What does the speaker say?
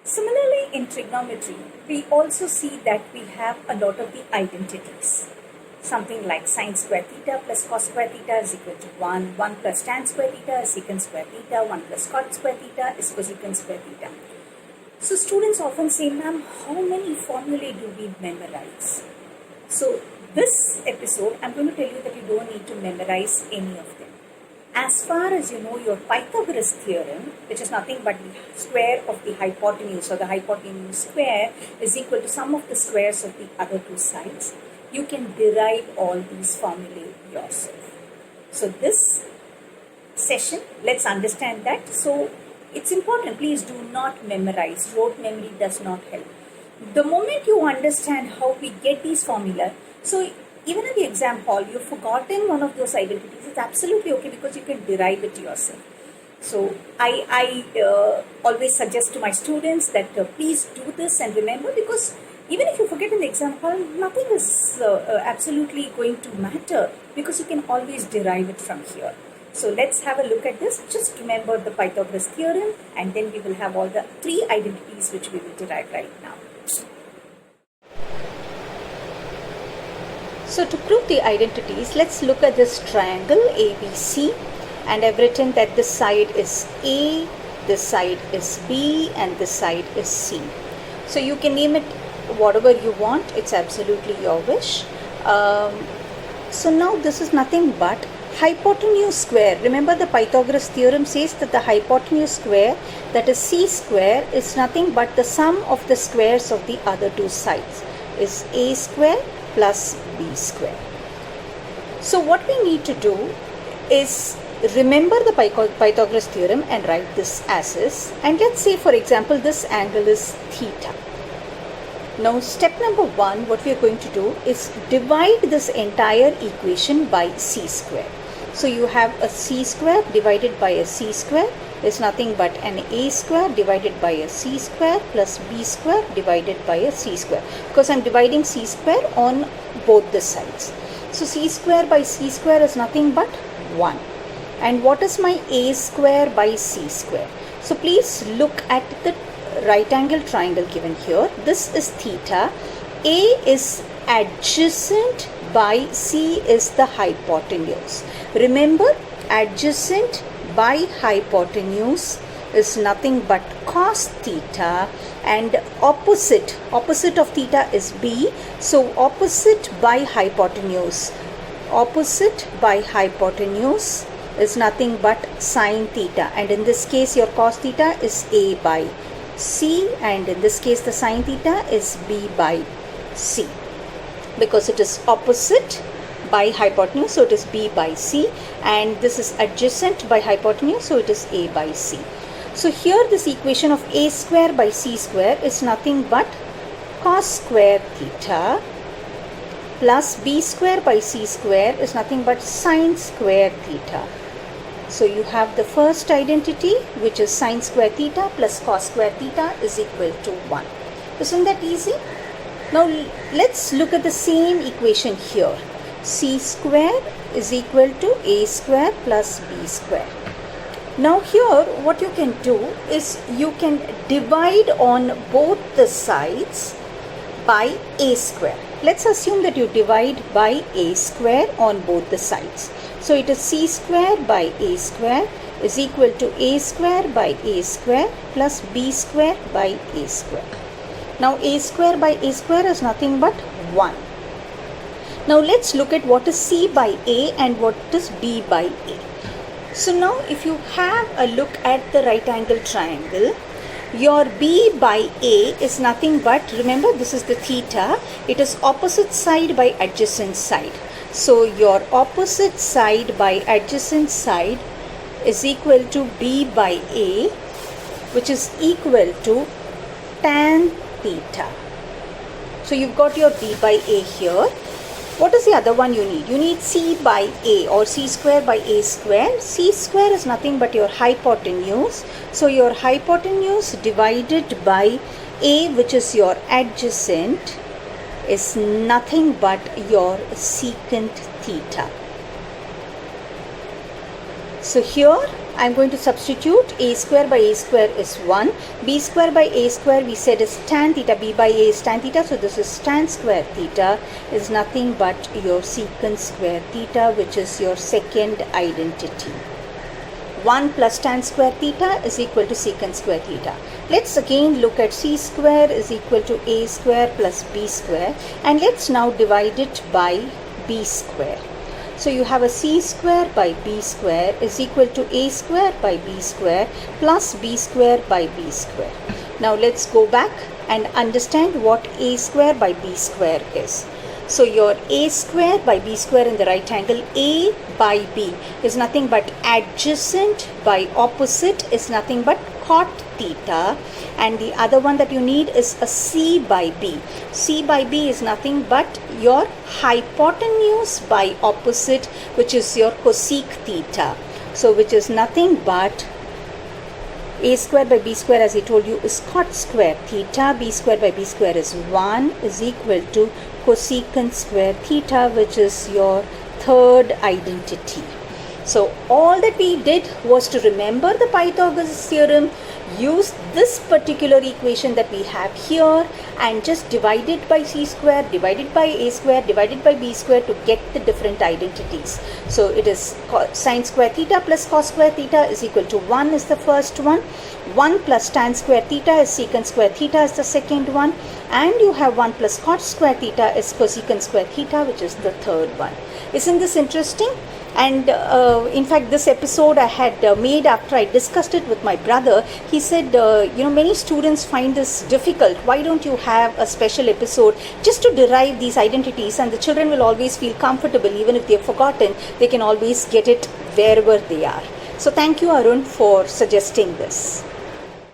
Similarly, in trigonometry, we also see that we have a lot of the identities. Something like sine square theta plus cos square theta is equal to 1, 1 plus tan square theta is secant square theta, 1 plus cot square theta is cosecant square theta. So students often say, ma'am, how many formulae do we memorize? So this episode, I'm going to tell you that you don't need to memorize any of them. As far as you know your Pythagoras theorem, which is nothing but the square of the hypotenuse, or the hypotenuse square is equal to sum of the squares of the other two sides, you can derive all these formulae yourself. So this session, let's understand that. So it's important, please do not memorize. Rote memory does not help. The moment you understand how we get these formula, so even in the exam hall, you've forgotten one of those identities, it's absolutely okay because you can derive it yourself. So I always suggest to my students that please do this and remember, because even if you forget in the exam hall, nothing is absolutely going to matter because you can always derive it from here. So let's have a look at this. Just remember the Pythagoras theorem, and then we will have all the three identities which we will derive right now. So to prove the identities, let's look at this triangle ABC, and I've written that this side is A, this side is B, and this side is C. So you can name it whatever you want, it's absolutely your wish. So now this is nothing but hypotenuse square. Remember, the Pythagoras theorem says that the hypotenuse square, that is C square, is nothing but the sum of the squares of the other two sides, is A square plus B square. So what we need to do is remember the Pythagoras theorem and write this as is. And let's say, for example, this angle is theta. Now step number 1, what we are going to do is divide this entire equation by C square. So you have a C square divided by a C square is nothing but an A square divided by a C square plus B square divided by a C square, because I'm dividing C square on both the sides. So C square by C square is nothing but 1. And what is my A square by C square? So please look at the right angle triangle given here. This is theta. A is adjacent by C is the hypotenuse. Remember, adjacent by hypotenuse is nothing but cos theta, and opposite of theta is B. So opposite by hypotenuse is nothing but sine theta, and in this case your cos theta is A by C, and in this case the sine theta is B by C, because it is opposite by hypotenuse, so it is B by C, and this is adjacent by hypotenuse, so it is A by C. So here this equation of A square by C square is nothing but cos square theta plus B square by C square is nothing but sine square theta. So you have the first identity, which is sine square theta plus cos square theta is equal to 1. Isn't that easy? Now let's look at the same equation here. C square is equal to A square plus B square. Now here what you can do is you can divide on both the sides by A square. Let's assume that you divide by A square on both the sides. So it is C square by A square is equal to A square by A square plus B square by A square. Now A square by A square is nothing but 1. Now let's look at what is C by A and what is B by A. So now if you have a look at the right angle triangle, your B by A is nothing but, remember this is the theta, it is opposite side by adjacent side. So your opposite side by adjacent side is equal to B by A, which is equal to tan theta. So you've got your B by A here. What is the other one you need? You need C by A, or C square by A square. C square is nothing but your hypotenuse. So your hypotenuse divided by A, which is your adjacent, is nothing but your secant theta. So here I'm going to substitute a square by a square is 1. B square by a square we said is tan theta. B by a is tan theta. So this is tan square theta is nothing but your secant square theta, which is your second identity. 1 plus tan square theta is equal to secant square theta. Let's again look at c square is equal to a square plus b square, and let's now divide it by b square. So you have a c square by b square is equal to a square by b square plus b square by b square. Now let's go back and understand what a square by b square is. So your a square by b square in the right angle, a by b is nothing but adjacent by opposite is nothing but cot theta, and the other one that you need is a c by b. C by b is nothing but your hypotenuse by opposite, which is your cosec theta. So which is nothing but a square by b square, as I told you, is cot square theta. B square by b square is 1 is equal to cosecant square theta, which is your third identity. So all that we did was to remember the Pythagoras theorem, use this particular equation that we have here, and just divide it by c square, divided by a square, divided by b square to get the different identities. So it is sine square theta plus cos square theta is equal to 1 is the first one. 1 plus tan square theta is secant square theta is the second one. And you have 1 plus cot square theta is cosecant square theta, which is the third one. Isn't this interesting? And in fact, this episode I had made after I discussed it with my brother. He said, many students find this difficult. Why don't you have a special episode just to derive these identities, and the children will always feel comfortable. Even if they have forgotten, they can always get it wherever they are. So thank you, Arun, for suggesting this.